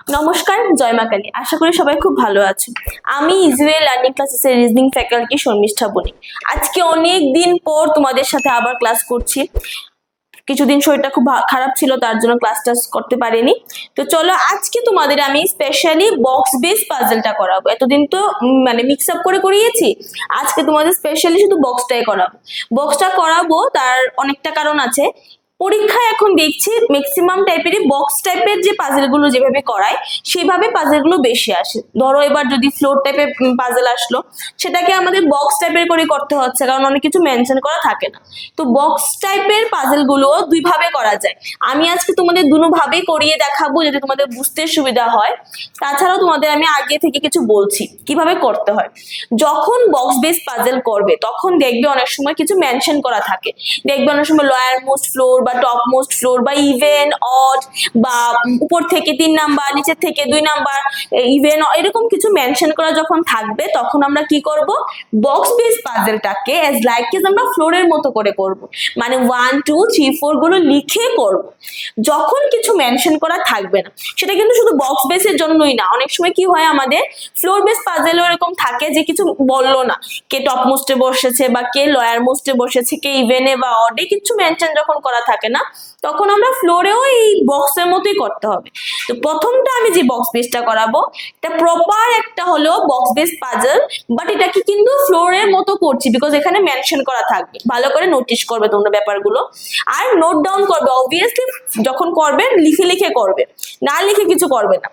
নমস্কার, জয় মা কালী। আশা করি সবাই খুব ভালো আছো। আমি ইজওয়ে লার্নিং ক্লাসেসের রিজনিং ফ্যাকাল্টি শর্মিষ্ঠা বনি। আজকে অনেক দিন পর তোমাদের সাথে আবার ক্লাস করছি। কিছুদিন শরীরটা খুব খারাপ ছিল, তার জন্য ক্লাসটা করতে পারিনি। তো চলো আজকে তোমাদের আমি স্পেশালি বক্স বেস পাজলটা করাবো। এতদিন তো মিক্স আপ করে করিয়েছি, আজকে তোমাদের স্পেশালি শুধু বক্সটাই করাবো। বক্সটা করাবো তার অনেকটা কারণ আছে। পরীক্ষায় এখন দেখছি ম্যাক্সিমাম টাইপেরই বক্স টাইপের যে পাজলগুলো যেভাবে করায় সেভাবে পাজলগুলো বেশি আসে। ধরো এবার যদি ফ্লোর টাইপের পাজল আসলো, সেটাকে আমাদের বক্স টাইপের করে করতে হচ্ছে, কারণ অনেক কিছু মেনশন করা থাকে না। তো বক্স টাইপের পাজলগুলো দুই ভাবে করা যায়। আমি আজকে তোমাদের দুটো ভাবেই করিয়ে দেখাবো, যাতে তোমাদের বুঝতে সুবিধা হয়। তাছাড়াও তোমাদের আমি আগে থেকে কিছু বলছি কিভাবে করতে হয়। যখন বক্স বেস পাজল করবে তখন দেখবে অনেক সময় কিছু মেনশন করা থাকে। দেখবে অনেক সময় লোয়ার মোস্ট ফ্লোর বা টপ মোস্ট ফ্লোর বা ইভেন অড বা উপর থেকে 3 নাম্বার, নিচের থেকে 2 নাম্বার, ইভেন এরকম কিছু মেনশন করা যখন থাকবে, তখন আমরা কি করব, বক্স বেস পাজলটাকে এজ লাইক এজ আমরা ফ্লোরের মতো করে করব। মানে 1 2 3 4 গুলো লিখে করব। যখন কিছু মেনশন করা থাকবে না, সেটা কিন্তু শুধু বক্স বেসের জন্যই না, অনেক সময় কি হয় আমাদের ফ্লোর বেস পাজলও এরকম থাকে যে কিছু বললো না, কে টপ মোস্টে বসেছে বা কে লয়ার মোস্টে বসেছে, কে ইভেনে বা অডে কিছু মেনশন যখন করা থাকে না, তখন আমরা ফ্লোরেও এই বক্সের মতোই করতে হবে। তো প্রথমটা আমি যে বক্স বেসটা করাবো, এটা প্রপার একটা হলো বক্স বেস পাজল, বাট এটাকে কিন্তু ফ্লোরের মতো করছি বিকজ এখানে মেনশন করা থাকবে। ভালো করে নোটিস করবে তোমরা ব্যাপারগুলো, আর নোট ডাউন করবে। অবভিয়াসলি যখন করবে লিখে লিখে করবে, না লিখে কিছু করবে না।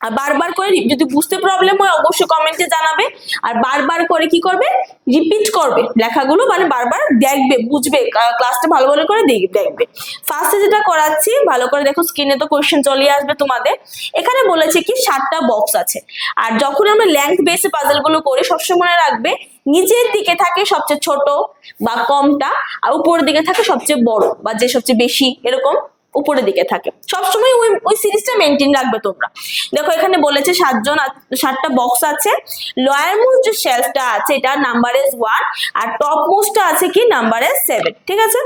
আর বারবার করে যদি বুঝতে প্রবলেম হয় অবশ্যই কমেন্টে জানাবে। আর বারবার করে কি করবে, রিপিট করবে লেখাগুলো, মানে বারবার দেখবে, বুঝবে, ক্লাসটা ভালো ভালো করে দেখবে। ফার্স্টে যেটা করাচ্ছি ভালো করে দেখো, স্ক্রিনে তো কোশ্চেন চলে আসবে তোমাদের। এখানে বলেছে কি 7টা বক্স আছে। আর যখন আমরা লেংথ বেসে পাজলগুলো করি, সবসময় মনে রাখবে নিচের দিকে থাকে সবচেয়ে ছোট বা কমটা, আর উপরের দিকে থাকে সবচেয়ে বড় বা যে সবচেয়ে বেশি, এরকম উপরের দিকে থাকে। সবসময় ওই সিরিজটা মেনটেন রাখবে তোমরা। দেখো এখানে বলেছে 7টা বক্স আছে। লোয়ার মোস্ট যে শেলফটা আছে এটা নাম্বার ইজ 1, আর টপ মোস্টটা আছে কি নাম্বার ইজ 7। ঠিক আছে,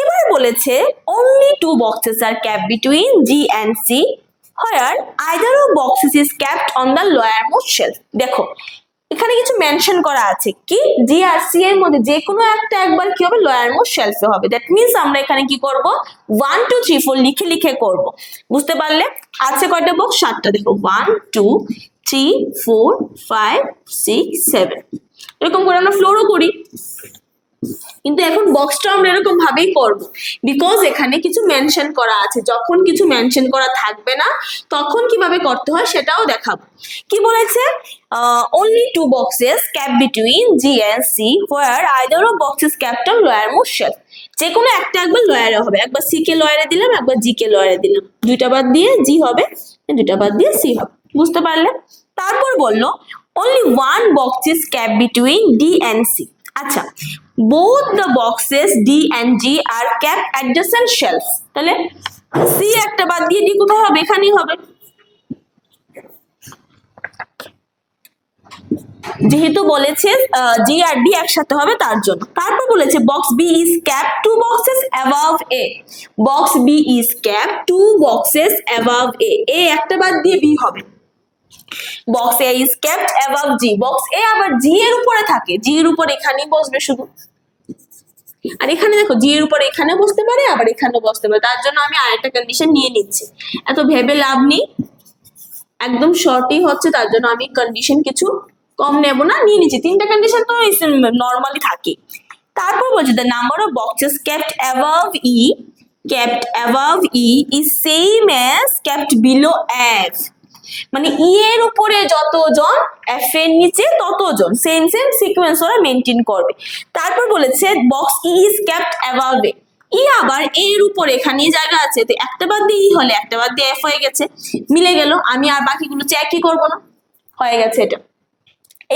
এবার বলেছে only 2 boxes are kept between G and C where either of boxes is kept on the lowermost shelf। দেখো এখানে কিছু মেনশন করা আছে কি জি আর সি এর মধ্যে যে কোনো একটা একবার কি হবে, লোয়ার মোস্ট শেলফে হবে। দ্যাট মিন্স আমরা এখানে কি করব, 1 2 3 4 লিখে লিখে করব। বুঝতে পারলে? আছে কয়টা বক্স? 7টা। দেখো 1 2 3 4 5 6 7, এরকম করে আমরা ফ্লোরও করি, কিন্তু এখন বক্সটা আমরা এরকম ভাবেই করব বিকজ এখানে কিছু মেনশন করা আছে। যখন কিছু মেনশন করা থাকবে না তখন কিভাবে করতে হয় সেটাও দেখাবো। কি বলেছে, only 2 boxes kept between G and C where either of boxes kept on lowermost shelf। যে কোনো একটা একবার লয়ারে হবে, একবার সি কে লয়ারে দিলাম, একবার জি কে লয়ারে দিলাম, দুইটা বাদ দিয়ে জি হবে, দুইটা বাদ দিয়ে সি হবে। বুঝতে পারলে? তারপর বললো only 1 box is kept between D and C। আচ্ছা, both the boxes D and G are kept adjacent shelves। তাহলে C একটা বাদ দিয়ে D কোথায় হবে? এখানেই হবে, যেহেতু বলেছে জি আর ডি একসাথে হবে তার জন্য। তারপর বলেছে box B is kept 2 boxes above A। Box B is kept 2 boxes above A। A একটা বাদ দিয়ে বি হবে। Box A is kept above G. Box A আবার জি এর উপরে থাকে, জি এর উপর এখানেই বসবে শুধু। আর এখানে দেখো জি এর উপর এখানে বসতে পারে, আবার এখানে বসতে পারে, তার জন্য আমি আরেকটা কন্ডিশন নিয়ে নিচ্ছি। এত ভেবে লাভ নেই, একদম শর্টই হচ্ছে, তার জন্য আমি কন্ডিশন কিছু কম নেব না, নিয়ে নিচ্ছি। 3টা কন্ডিশন তো নর্মালি থাকে। তারপর বলছে the number of boxes kept above E, kept above E is same as kept below F. মানে ই এর উপরে যতজন, এফ এর নিচে ততজন, সেম সেম সিকোয়েন্স ওরা মেনটেন করবে। তারপর বলেছে box E is kept above A. E আবার এর উপরে এখানে জায়গা আছে, তো একটা বাদ দিয়ে ই হলে একটা বাদ দিয়ে এফ হয়ে গেছে, মিলে গেল। আমি আর বাকিগুলো চেকই করবো না, হয়ে গেছে এটা।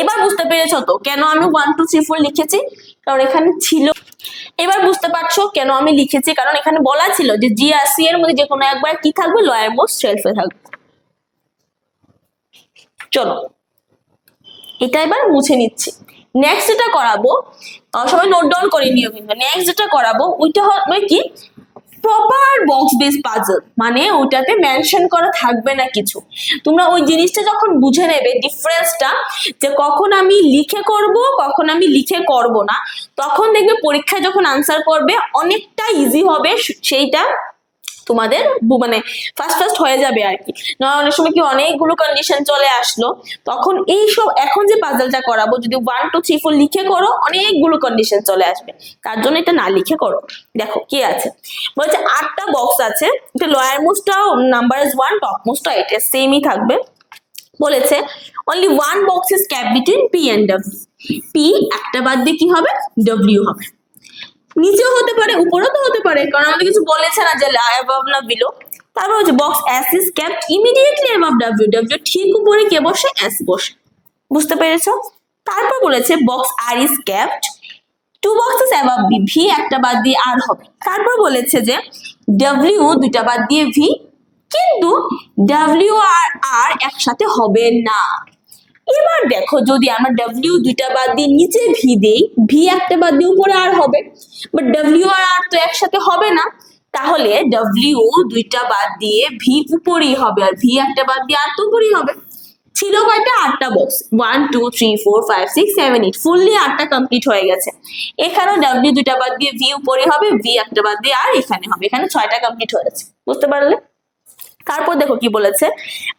এবার বুঝতে পেরেছো তো কেন আমি 1 2 3 4 লিখেছি? কারণ এখানে ছিল। এবার বুঝতে পারছো কেন আমি লিখেছি? কারণ এখানে বলা ছিল যে জি আর সি এর মধ্যে যে কোনো একবার কি থাকবে, লোয়ার মোস্ট শেলফে থাকবে। চলো এটা এবার মুছে নিচ্ছি। নেক্সট যেটা করাবো, সবাই নোট ডাউন করে নিও কিন্তু। নেক্সট যেটা করাবো ওইটা হবে কি, প্রপার বক্স বেস পাজল মানে ওটাতে মেনশন করা থাকবে না কিছু। তোমরা ওই জিনিসটা যখন বুঝে নেবে ডিফারেন্সটা, যে কখন আমি লিখে করব কখন আমি লিখে করব না, তখন দেখবে পরীক্ষায় যখন আনসার করবে অনেকটা ইজি হবে। সেইটা তোমাদের মানে ফার্স্ট হয়ে যাবে আর কি। না অনেক সময় কি অনেকগুলো কন্ডিশন চলে আসলো, তখন এইসব এখন যে পাজলটা করাবো যদি 1 2 3 4 লিখে করো অনেকগুলো কন্ডিশন চলে আসবে, তার জন্য এটা না লিখে করো। দেখো কি আছে বলছে 8টা বক্স আছে, এটা লোয়ার মোস্টটা নাম্বার ইজ 1, টপ মোস্টটা এটা সেমই থাকবে। বলেছে only one box is kept between P and W, P একটা বাদ দিয়ে কি হবে ডব্লিউ হবে। নিচেও হতে পারে উপরেও তো হতে পারে, কারণ আমাদের কিছু বলেছে না যে অ্যাবভ না বিলো। তারপর হচ্ছে box S is kept immediately above W, W ঠিক উপরে কে বসে এস বসে। বুঝতে পেরেছো? তারপর বলেছে box R is kept two boxes above B, V একটা বাদ দিয়ে আর হবে। তারপর বলেছে যে ডব্লিউ দুইটা বাদ দিয়ে ভি, কিন্তু ডব্লিউ আর আর একসাথে হবে না। এবার দেখো যদি আমরা ডব্লিউ দুইটা বাদ দিয়ে নিচে ভি দেই, ভি একটা বাদ দিয়ে উপরে আর হবে, বাট ডব্লিউ আর আর তো একসাথে হবে না, তাহলে ডব্লিউ দুইটা বাদ দিয়ে ভি উপরেই হবে আর ভি একটা বাদ দিয়ে আর তো উপরেই হবে। ছিল কয়টা? 8টা বক্স, 1 2 3 4 5 6 7 8, ফুললি 8টা কমপ্লিট হয়ে গেছে। এখানেও ডব্লিউ দুইটা বাদ দিয়ে ভি উপরে হবে, ভি একটা বাদ দিয়ে আর এখানে হবে, এখানে 6টা কমপ্লিট হয়েছে। বুঝতে পারলে? তারপর দেখো কি বলেছে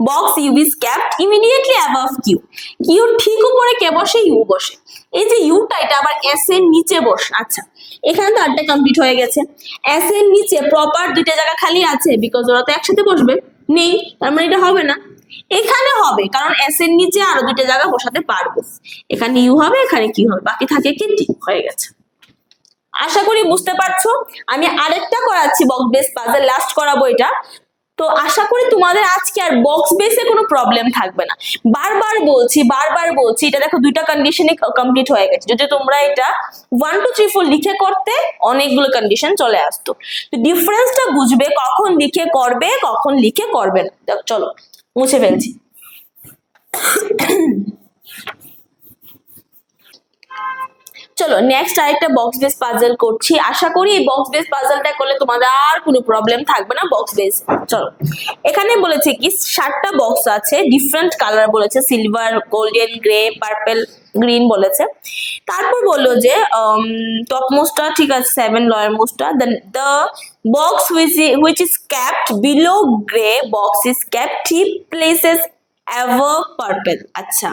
box U is kept immediately above Q, Q ঠিক উপরে কে বসে? ইউ বসে। এই যে ইউটা এটা আবার এস এর নিচে বসে। আচ্ছা এখানে তো 8টা কমপ্লিট হয়ে গেছে, এস এর নিচে প্রপার দুইটা জায়গা খালি আছে, বিকজ ওরা তো একসাথে বসবে, নেই, তার মানে এটা হবে না। এখানে হবে কারণ এস এর নিচে আরো দুইটা জায়গা বসাতে পারবো, এখানে ইউ হবে এখানে কি হবে, বাকি থাকে কি টি। হয়ে গেছে। আশা করি বুঝতে পারছো। আমি আরেকটা করাচ্ছি বক্স বেস পাজল, লাস্ট করাবো এটা। তো আশা করি তোমাদের আজকে আর বক্স বেসে কোনো প্রবলেম থাকবে না। বারবার বলছি এটা দেখো দুইটা কন্ডিশনে কমপ্লিট হয়ে গেছে। যদি তোমরা এটা 1 2 3 4 লিখে করতে অনেকগুলো কন্ডিশন চলে আসতো। তো ডিফারেন্সটা বুঝবে কখন লিখে করবে কখন লিখে করবে না। দেখো চলো মুছে ফেলছি। চলো নেক্সট আরেকটা বক্স বেস পাজল করছি। আশা করি এই বক্স বেস পাজলটা করলে তোমাদের আর কোনো প্রবলেম থাকবে না বক্স বেস। চলো এখানে বলেছে কি 7টা বক্স আছে, ডিফারেন্ট কালার বলেছে, silver, golden, grey, purple, green বলেছে। তারপর বললো যে টপ মোস্টটা ঠিক আছে 7, লোয়ার মোস্টটা the box which is kept below grey box is kept 3 places above purple। আচ্ছা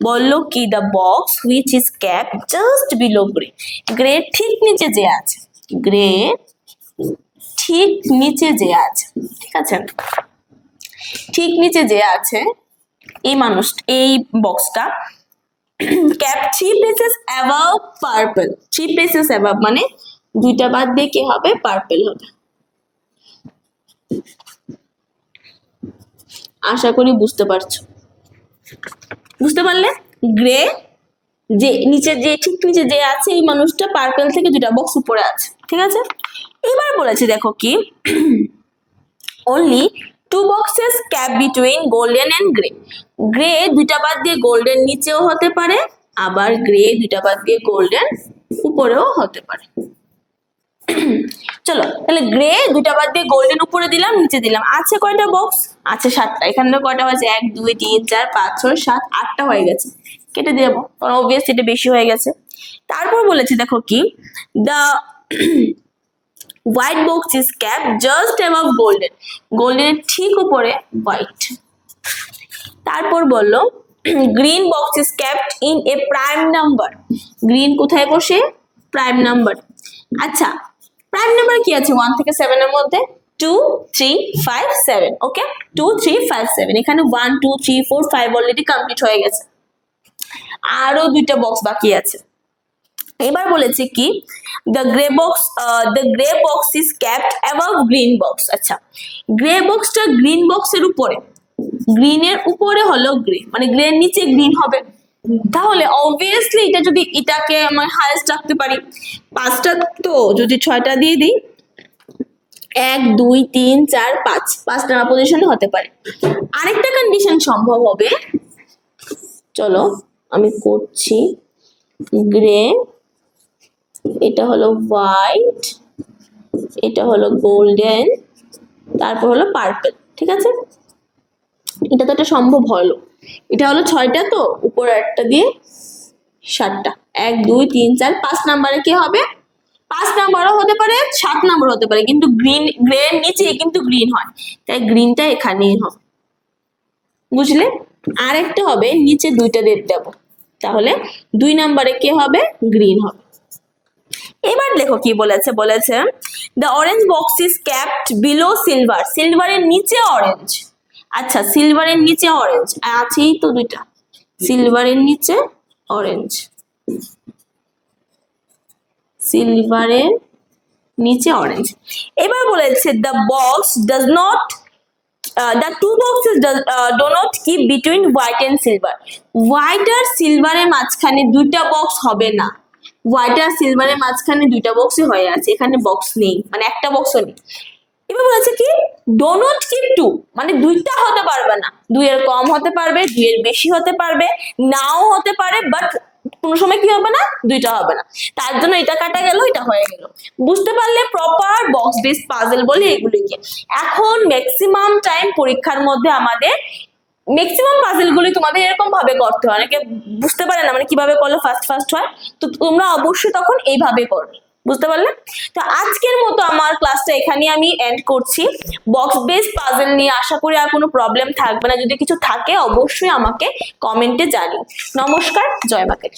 বললো কি the box which is kept just below grey, grey ঠিক নিচে যে আছে, গ্রে ঠিক নিচে যে আছে, ঠিক আছে, ঠিক নিচে যে আছে এই মানুষ এই বক্সটা cap 3 places above purple, 3 places above মানে দুইটা বাদ দিয়ে কি হবে? পার্পল হবে। আশা করি বুঝতে পারছো। বুঝতে পারলে? গ্রে যে নিচে যে ঠিক নিচে যে আছে এই মানুষটা পার্পল থেকে দুটা বক্স উপরে আছে, ঠিক আছে। এবার বলেছে দেখো কি only 2 boxes cap between golden and gray, grey দুইটা বাদ দিয়ে গোল্ডেন নিচেও হতে পারে, আবার গ্রে দুইটা বাদ দিয়ে গোল্ডেন উপরেও হতে পারে। চলো তাহলে গ্রে দুইটা বাদ দিয়ে গোল্ডেন উপরে দিলাম নিচে দিলাম, আছে কয়টা বক্স? আছে 7টা। এখানে কয়টা হয়েছে? 1 2 3 4 5 6 7 8টা হয়ে গেছে, কেটে দেবো কারণ অবভিয়াসলি এটা বেশি হয়ে গেছে। তারপর বলেছে দেখো কি the white box is kept just above golden, গোল্ডেনের ঠিক উপরে হোয়াইট। তারপর বললো green box is kept in a prime number, green কোথায় বসে? Prime number. আচ্ছা প্রাইম নাম্বার কি আছে 1 থেকে 7 এর মধ্যে? 2 3 5 7, ওকে 2 3 5 7, এখানে 1 2 3 4 5 অলরেডি কমপ্লিট হয়ে গেছে, আরো দুইটা বক্স বাকি আছে। এবার বলেছে কি the grey box is ক্যাপ্ট above green box. আচ্ছা গ্রে বক্সটা গ্রিন বক্সের উপরে, গ্রিনের উপরে হলো গ্রে মানে গ্রে নিচে গ্রিন হবে, তাহলে অবভিয়াসলি এটা যদি এটাকে আমি হাইয়েস্ট রাখতে পারি 5টা, তো যদি 6টা দিয়ে দিই 1 2 3 4 5, 5 নাম্বার পজিশনে হতে পারে। আরেকটা কন্ডিশন সম্ভব হবে, চলো আমি করছি, গ্রে এটা হলো হোয়াইট এটা হলো গোল্ডেন, তারপর হলো পার্পল। ঠিক আছে, এটা তো একটা সম্ভব হলো। এটা হলো 6টা, তো উপর একটা দিয়ে 7টা, 1 2 3 4 5 নাম্বারে কি হবে? 5 নাম্বারও হতে পারে, 7 নাম্বার হতে পারে, কিন্তু গ্রে এর নিচে কিন্তু গ্রিন হয়, তাই গ্রিনটা এখানেই হবে। বুঝলে? আর একটা হবে নিচে 2টা দেব, তাহলে 2 নাম্বারে কি হবে? গ্রিন হবে। এবার দেখো কি বলেছে, বলেছে the orange box is kept below silver, সিলভারের নিচে অরেঞ্জ। আচ্ছা, সিলভারের নিচে অরেঞ্জ আছেই তো 2টা, সিলভারের নিচে অরেঞ্জ, সিলভারের নিচে অরেঞ্জ। এবার বলেছে the box does not the two boxes do not keep between white and silver, white আর সিলভারের মাঝখানে 2টা বক্স হবে না, হোয়াইট আর সিলভারের মাঝখানে 2টা বক্সই হয়ে আছে, এখানে বক্স নেই, মানে একটা বক্সও নেই। এবার বলেছে কি ডো নট কিপ টু, মানে 2টা হতে পারবে না, 2 এর কম হতে পারবে, 2 এর বেশি হতে পারবে, নাও হতে পারে, বাট কোনো সময় কি হবে না? 2টা হবে না। তার জন্য এটা কাটা গেল, এটা হয়ে গেল। বুঝতে পারলে? প্রপার বক্স বেস পাজল বলে এগুলিকে। এখন ম্যাক্সিমাম টাইম পরীক্ষার মধ্যে আমাদের ম্যাক্সিমাম পাজল গুলি তোমাদের এরকম ভাবে করতে হয়, অনেকে বুঝতে পারে না মানে কিভাবে করলে ফার্স্ট ফার্স্ট হয়, তো তোমরা অবশ্যই তখন এইভাবে করবে। বুঝতে পারলে? তো আজকের মতো আমার ক্লাসটা এখানে আমি এন্ড করছি। বক্স বেস পাজল নিয়ে আশা করি আর কোনো প্রবলেম থাকবে না, যদি কিছু থাকে অবশ্যই আমাকে কমেন্টে জানিও। নমস্কার, জয় মা কালী।